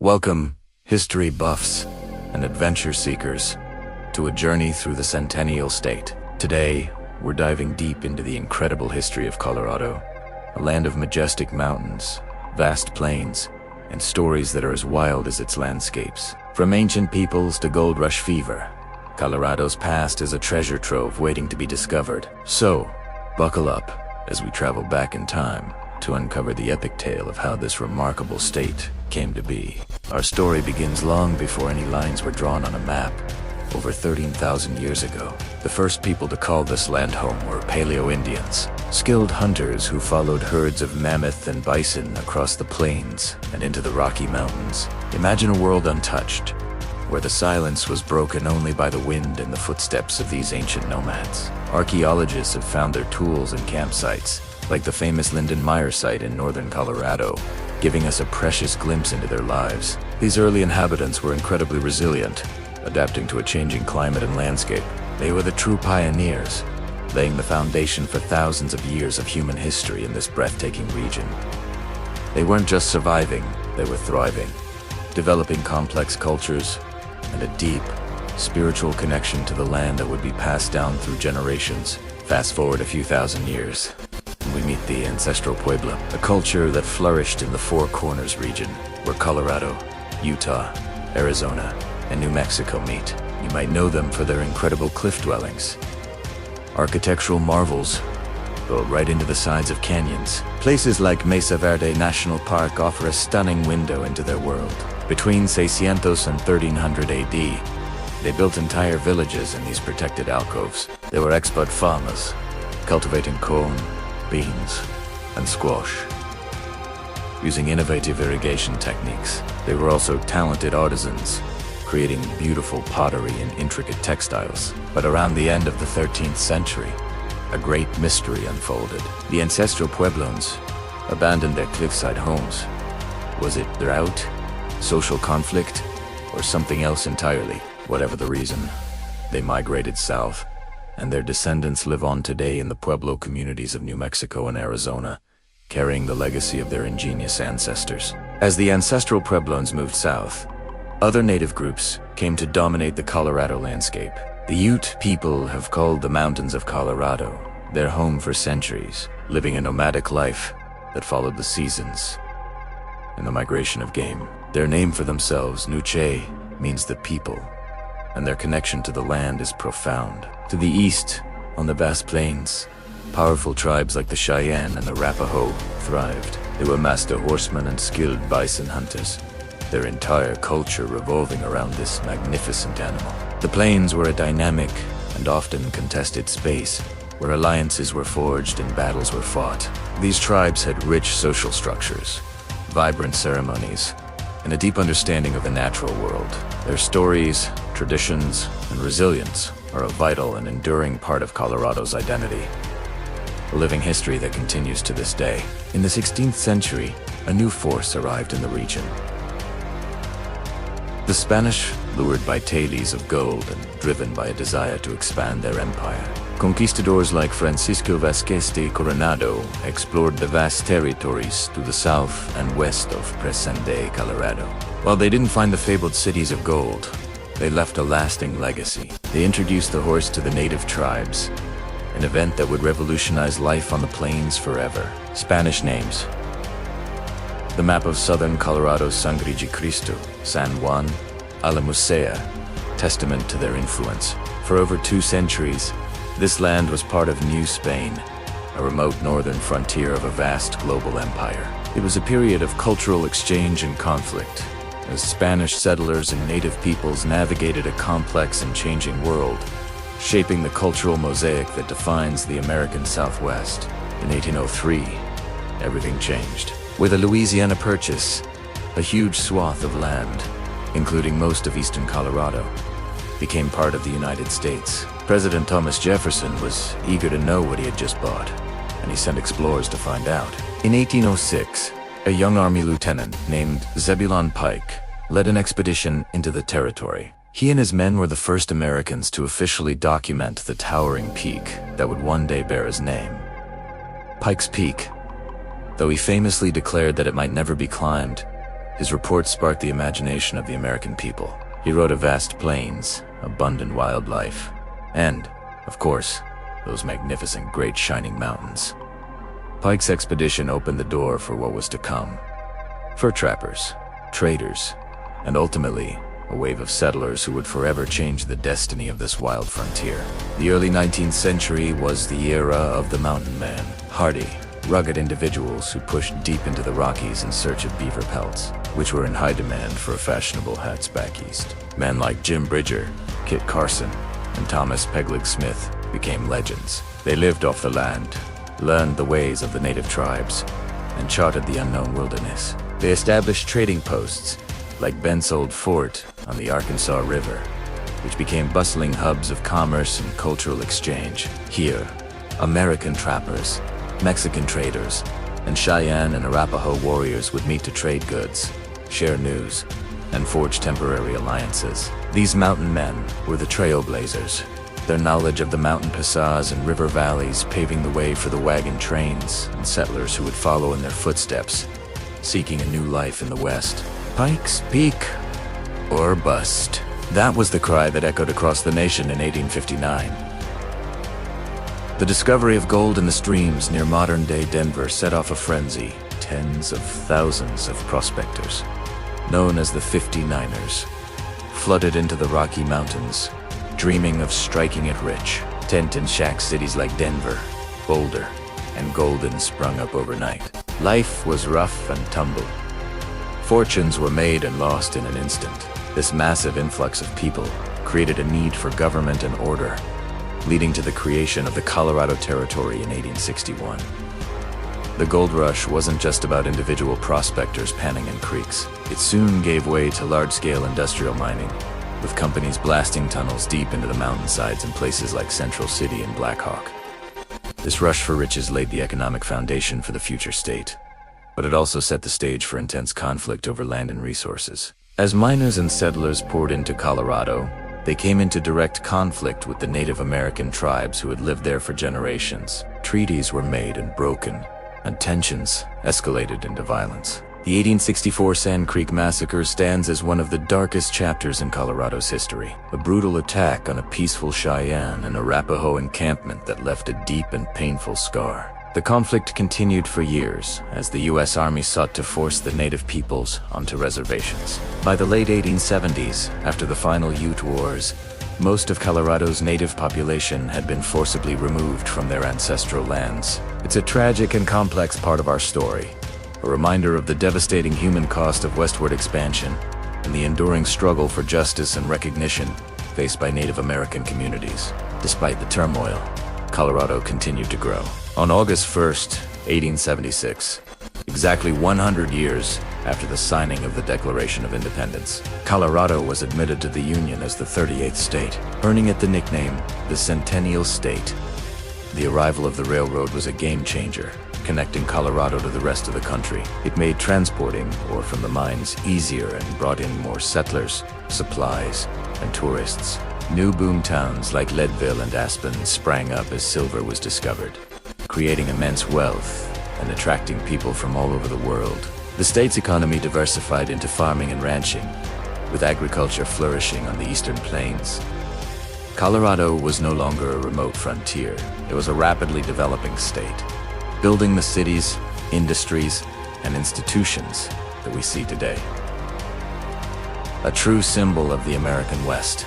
Welcome, history buffs and adventure seekers, to a journey through the Centennial State. Today, we're diving deep into the incredible history of Colorado, a land of majestic mountains, vast plains, and stories that are as wild as its landscapes. From ancient peoples to gold rush fever, Colorado's past is a treasure trove waiting to be discovered. So, buckle up as we travel back in time to uncover the epic tale of how this remarkable state came to be. Our story begins long before any lines were drawn on a map. Over 13,000 years ago, the first people to call this land home were Paleo-Indians, skilled hunters who followed herds of mammoth and bison across the plains and into the Rocky Mountains. Imagine a world untouched, where the silence was broken only by the wind and the footsteps of these ancient nomads. Archaeologists have found their tools and campsites, like the famous Linden Mire site in northern Colorado, giving us a precious glimpse into their lives. These early inhabitants were incredibly resilient, adapting to a changing climate and landscape. They were the true pioneers, laying the foundation for thousands of years of human history in this breathtaking region. They weren't just surviving, they were thriving, developing complex cultures and a deep, spiritual connection to the land that would be passed down through generations. Fast forward a few thousand years, and we meet the ancestral Pueblo, a culture that flourished in the Four Corners region, where Colorado, Utah, Arizona, and New Mexico meet. You might know them for their incredible cliff dwellings, architectural marvels built right into the sides of canyons. Places like Mesa Verde National Park offer a stunning window into their world. Between 600 and 1300 AD, they built entire villages in these protected alcoves. They were expert farmers, cultivating corn, beans, and squash. Using innovative irrigation techniques, they were also talented artisans, creating beautiful pottery and intricate textiles. But around the end of the 13th century, a great mystery unfolded. The ancestral Puebloans abandoned their cliffside homes. Was it drought, social conflict, or something else entirely? Whatever the reason, they migrated south, and their descendants live on today in the Pueblo communities of New Mexico and Arizona, carrying the legacy of their ingenious ancestors. As the ancestral Puebloans moved south, other native groups came to dominate the Colorado landscape. The Ute people have called the mountains of Colorado their home for centuries, living a nomadic life that followed the seasons and the migration of game. Their name for themselves, Nuche, means the people, and their connection to the land is profound. To the east, on the vast plains, powerful tribes like the Cheyenne and the Arapaho thrived. They were master horsemen and skilled bison hunters, their entire culture revolving around this magnificent animal. The plains were a dynamic and often contested space, where alliances were forged and battles were fought. These tribes had rich social structures, vibrant ceremonies, and a deep understanding of the natural world. Their stories, traditions, and resilience are a vital and enduring part of Colorado's identity, a living history that continues to this day. In the 16th century, a new force arrived in the region. The Spanish, lured by tales of gold and driven by a desire to expand their empire. Conquistadors like Francisco Vázquez de Coronado explored the vast territories to the south and west of present-day Colorado. While they didn't find the fabled cities of gold, they left a lasting legacy. They introduced the horse to the native tribes, an event that would revolutionize life on the plains forever. Spanish names. The map of southern Colorado's Sangre de Cristo, San Juan, Alamusea, testament to their influence. For over 2 centuries, this land was part of New Spain, a remote northern frontier of a vast global empire. It was a period of cultural exchange and conflict, as Spanish settlers and native peoples navigated a complex and changing world, shaping the cultural mosaic that defines the American Southwest. In 1803, everything changed. With the Louisiana Purchase, a huge swath of land, including most of eastern Colorado, became part of the United States. President Thomas Jefferson was eager to know what he had just bought, and he sent explorers to find out. In 1806, a young Army lieutenant named Zebulon Pike led an expedition into the territory. He and his men were the first Americans to officially document the towering peak that would one day bear his name. Pike's Peak, though he famously declared that it might never be climbed, His report sparked the imagination of the American people. He wrote of vast plains, abundant wildlife, and, of course, those magnificent great shining mountains. Pike's expedition opened the door for what was to come. Fur trappers, traders, and ultimately, a wave of settlers who would forever change the destiny of this wild frontier. The early 19th century was the era of the mountain man, hardy, rugged individuals who pushed deep into the Rockies in search of beaver pelts, which were in high demand for fashionable hats back east. Men like Jim Bridger, Kit Carson, and Thomas Pegleg Smith became legends. They lived off the land, learned the ways of the native tribes, and charted the unknown wilderness. They established trading posts, like Bent's Old Fort on the Arkansas River, which became bustling hubs of commerce and cultural exchange. Here, American trappers, Mexican traders, and Cheyenne and Arapaho warriors would meet to trade goods, share news, and forge temporary alliances. These mountain men were the trailblazers, their knowledge of the mountain passages and river valleys paving the way for the wagon trains and settlers who would follow in their footsteps, seeking a new life in the West. Pike's Peak or bust. That was the cry that echoed across the nation in 1859. The discovery of gold in the streams near modern-day Denver set off a frenzy. Tens of thousands of prospectors, known as the 59ers, flooded into the Rocky Mountains, dreaming of striking it rich. Tent and shack cities like Denver, Boulder, and Golden sprung up overnight. Life was rough and tumble. Fortunes were made and lost in an instant. This massive influx of people created a need for government and order, leading to the creation of the Colorado Territory in 1861. The gold rush wasn't just about individual prospectors panning in creeks. It soon gave way to large-scale industrial mining, with companies blasting tunnels deep into the mountainsides in places like Central City and Black Hawk. This rush for riches laid the economic foundation for the future state, but it also set the stage for intense conflict over land and resources. As miners and settlers poured into Colorado, they came into direct conflict with the Native American tribes who had lived there for generations. Treaties were made and broken, and tensions escalated into violence. The 1864 Sand Creek Massacre stands as one of the darkest chapters in Colorado's history, a brutal attack on a peaceful Cheyenne and Arapaho encampment that left a deep and painful scar. The conflict continued for years as the U.S. Army sought to force the native peoples onto reservations. By the late 1870s, after the final Ute Wars, most of Colorado's native population had been forcibly removed from their ancestral lands. It's a tragic and complex part of our story, a reminder of the devastating human cost of westward expansion and the enduring struggle for justice and recognition faced by Native American communities. Despite the turmoil, Colorado continued to grow. On August 1st, 1876, exactly 100 years after the signing of the Declaration of Independence, Colorado was admitted to the Union as the 38th state, earning it the nickname the Centennial State. The arrival of the railroad was a game changer, connecting Colorado to the rest of the country. It made transporting ore from the mines easier and brought in more settlers, supplies, and tourists. New boom towns like Leadville and Aspen sprang up as silver was discovered, creating immense wealth and attracting people from all over the world. The state's economy diversified into farming and ranching, with agriculture flourishing on the eastern plains. Colorado was no longer a remote frontier. It was a rapidly developing state, building the cities, industries, and institutions that we see today. A true symbol of the American West.